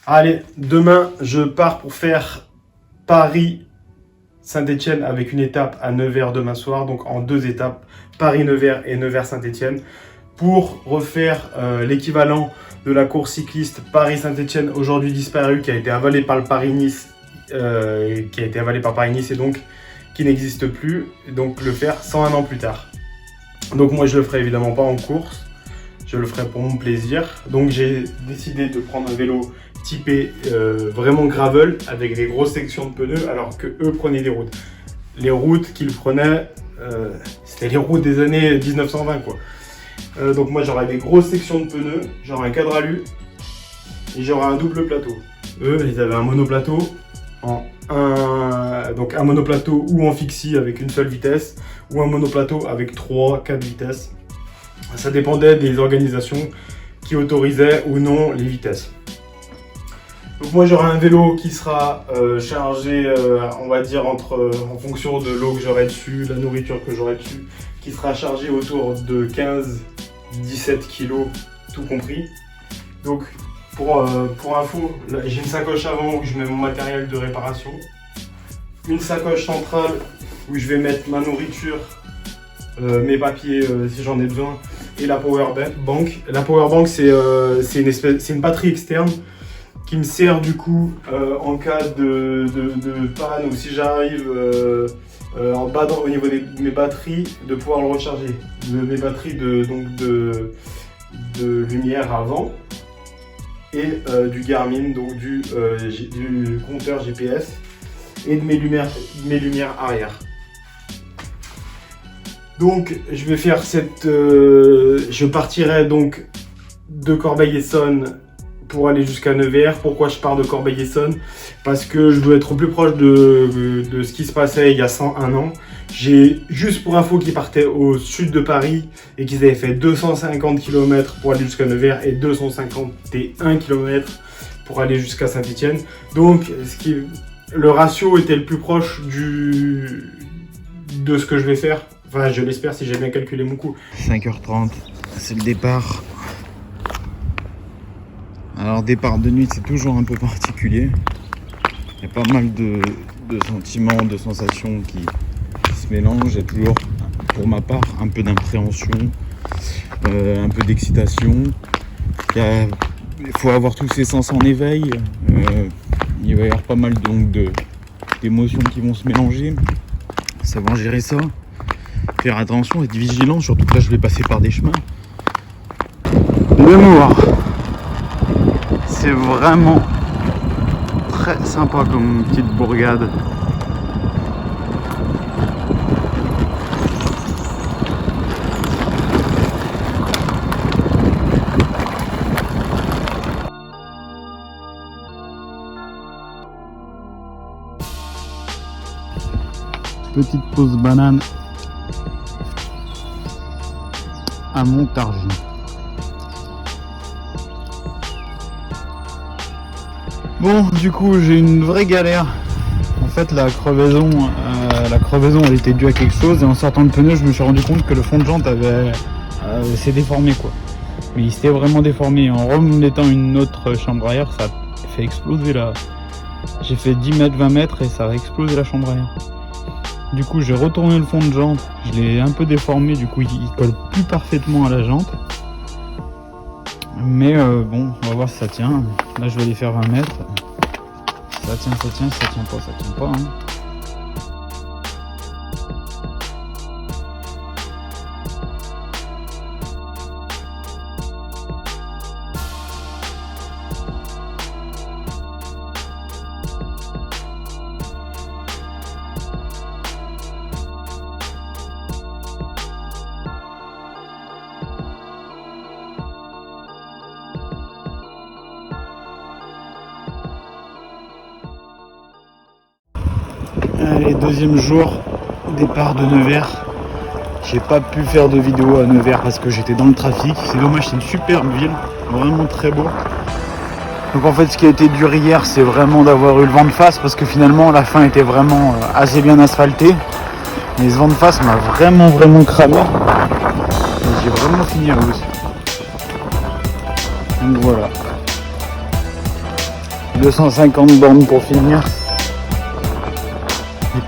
Allez, demain, je pars pour faire Paris-Saint-Étienne avec une étape à Nevers demain soir. Donc en 2 étapes, Paris-Nevers et Nevers-Saint-Étienne. Pour refaire l'équivalent de la course cycliste Paris-Saint-Étienne, aujourd'hui disparue, qui a été avalée par le Paris-Nice, et donc qui n'existe plus. Et donc le faire 101 ans plus tard. Donc moi je le ferai évidemment pas en course. Je le ferai pour mon plaisir. Donc j'ai décidé de prendre un vélo typé vraiment gravel avec des grosses sections de pneus alors que eux prenaient des routes. Les routes qu'ils prenaient, c'était les routes des années 1920 quoi. Donc moi j'aurai des grosses sections de pneus, j'aurai un cadre alu et j'aurai un double plateau. Eux ils avaient un monoplateau, donc un monoplateau ou en fixie avec une seule vitesse ou un monoplateau avec 3-4 vitesses. Ça dépendait des organisations qui autorisaient ou non les vitesses. Donc moi j'aurai un vélo qui sera chargé, on va dire en fonction de l'eau que j'aurai dessus, la nourriture que j'aurai dessus, qui sera chargé autour de 15-17 kg tout compris. Donc pour info, là, j'ai une sacoche avant où je mets mon matériel de réparation, une sacoche centrale où je vais mettre ma nourriture, mes papiers si j'en ai besoin, et la power bank. La power bank c'est une batterie externe qui me sert du coup en cas de panne ou si j'arrive en bas au niveau de mes batteries, de pouvoir le recharger. Mes batteries de lumière avant et du Garmin, donc du compteur GPS et de mes lumières arrière. Donc je vais faire je partirai donc de Corbeil-Essonnes pour aller jusqu'à Nevers. Pourquoi je pars de Corbeil-Essonnes? Parce que je veux être au plus proche de ce qui se passait il y a 101 ans. J'ai juste pour info qu'ils partaient au sud de Paris et qu'ils avaient fait 250 km pour aller jusqu'à Nevers et 251 km pour aller jusqu'à Saint-Étienne. Donc le ratio était le plus proche de ce que je vais faire. Enfin, je l'espère si j'ai bien calculé mon coup. 5h30, c'est le départ. Alors départ de nuit, c'est toujours un peu particulier. Il y a pas mal de sentiments, de sensations qui se mélangent. Il y a toujours, pour ma part, un peu d'appréhension, un peu d'excitation. Il faut avoir tous ses sens en éveil. Il va y avoir pas mal donc d'émotions qui vont se mélanger. Savoir gérer ça. Faire attention, être vigilant, surtout que là je vais passer par des chemins. L'humour. C'est vraiment très sympa comme petite bourgade. Petite pause banane à Montargis. Bon, du coup, j'ai une vraie galère. En fait, la crevaison elle était due à quelque chose et en sortant le pneu, je me suis rendu compte que le fond de jante s'est déformé quoi. Mais il s'était vraiment déformé. En remettant une autre chambre arrière, ça a fait exploser J'ai fait 10 mètres, 20 mètres et ça a explosé la chambre arrière. Du coup, j'ai retourné le fond de jante, je l'ai un peu déformé, du coup il colle plus parfaitement à la jante. Mais bon, on va voir si ça tient. Là, je vais aller faire 20 mètres. Ça tient, ça tient pas. Hein. Allez, deuxième jour, départ de Nevers. J'ai pas pu faire de vidéo à Nevers parce que j'étais dans le trafic. C'est dommage, c'est une superbe ville, vraiment très beau. Donc en fait, ce qui a été dur hier, c'est vraiment d'avoir eu le vent de face parce que finalement la fin était vraiment assez bien asphaltée. Mais ce vent de face m'a vraiment cramé. Et j'ai vraiment fini à rousse. Donc voilà. 250 bornes pour finir. Et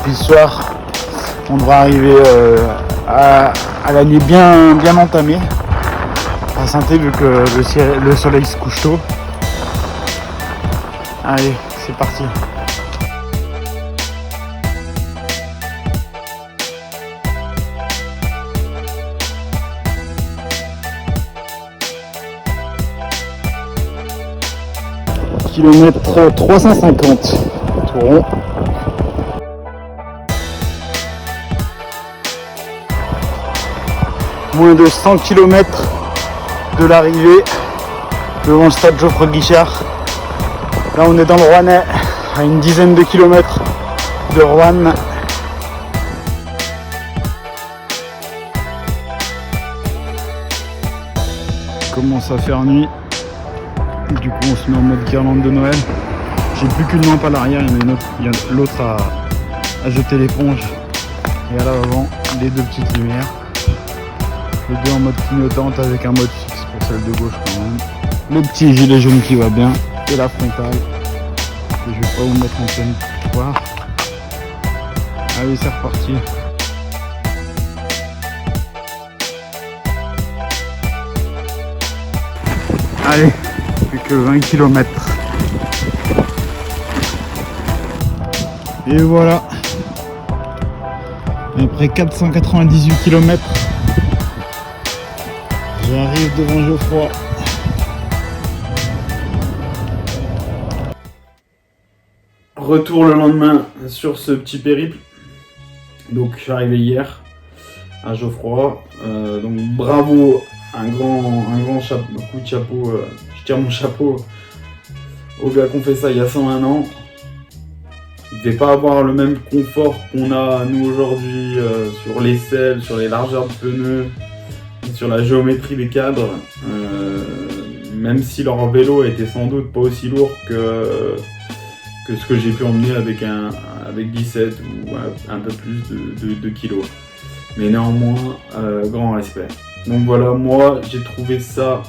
puis ce soir, on devra arriver à la nuit bien entamée à Saint-Étienne vu que le soleil se couche tôt. Allez, c'est parti. Kilomètre 350, tout rond. Moins de 100 km de l'arrivée devant le stade Geoffroy Guichard. Là on est dans le Rouennais, à une dizaine de kilomètres de Roanne. Il commence à faire nuit. Du coup on se met en mode guirlande de Noël. J'ai plus qu'une lampe à l'arrière, il y en a l'autre à jeter l'éponge. Et à l'avant, les deux petites lumières. Les deux en mode clignotante avec un mode fixe pour celle de gauche quand même. Le petit gilet jaune qui va bien. Et la frontale. Et je vais pas vous mettre en pleine voir. Allez, c'est reparti. Allez, plus que 20 km. Et voilà. Après 498 km, j'arrive devant Geoffroy. Retour le lendemain sur ce petit périple. Donc je suis arrivé hier à Geoffroy. Donc bravo, un grand coup de chapeau. Je tire mon chapeau aux gars qui ont fait ça il y a 101 ans. Ils ne devaient pas avoir le même confort qu'on a nous aujourd'hui sur les selles, sur les largeurs de pneus, sur la géométrie des cadres. Même si leur vélo était sans doute pas aussi lourd que ce que j'ai pu emmener avec 17 ou un peu plus de kilos. Mais néanmoins, grand respect. Donc voilà, moi j'ai trouvé ça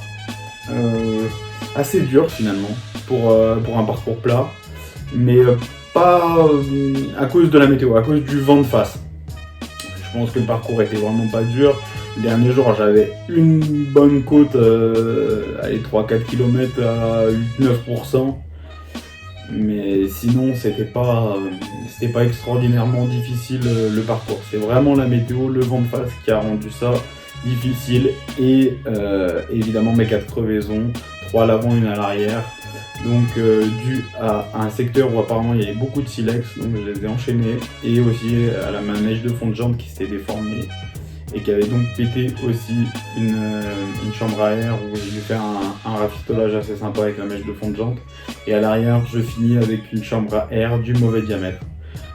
assez dur finalement pour un parcours plat. Mais pas à cause de la météo, à cause du vent de face. Je pense que le parcours était vraiment pas dur. Le dernier jour, j'avais une bonne côte, allez, 3-4 km à 8-9%. Mais sinon, c'était pas extraordinairement difficile le parcours. C'est vraiment la météo, le vent de face qui a rendu ça difficile. Et évidemment, mes 4 crevaisons, 3 à l'avant, 1 à l'arrière. Donc dû à un secteur où apparemment il y avait beaucoup de silex, donc je les ai enchaînés, et aussi à la neige de fond de jante qui s'était déformée et qui avait donc pété aussi une chambre à air où j'ai dû faire un rafistolage assez sympa avec la mèche de fond de jante, et à l'arrière je finis avec une chambre à air du mauvais diamètre.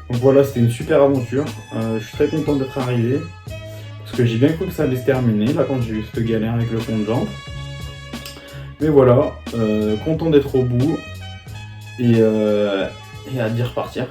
Donc voilà, c'était une super aventure, je suis très content d'être arrivé parce que j'ai bien cru que ça allait se terminer là quand j'ai eu cette galère avec le fond de jante. Mais voilà, content d'être au bout et à d'y repartir.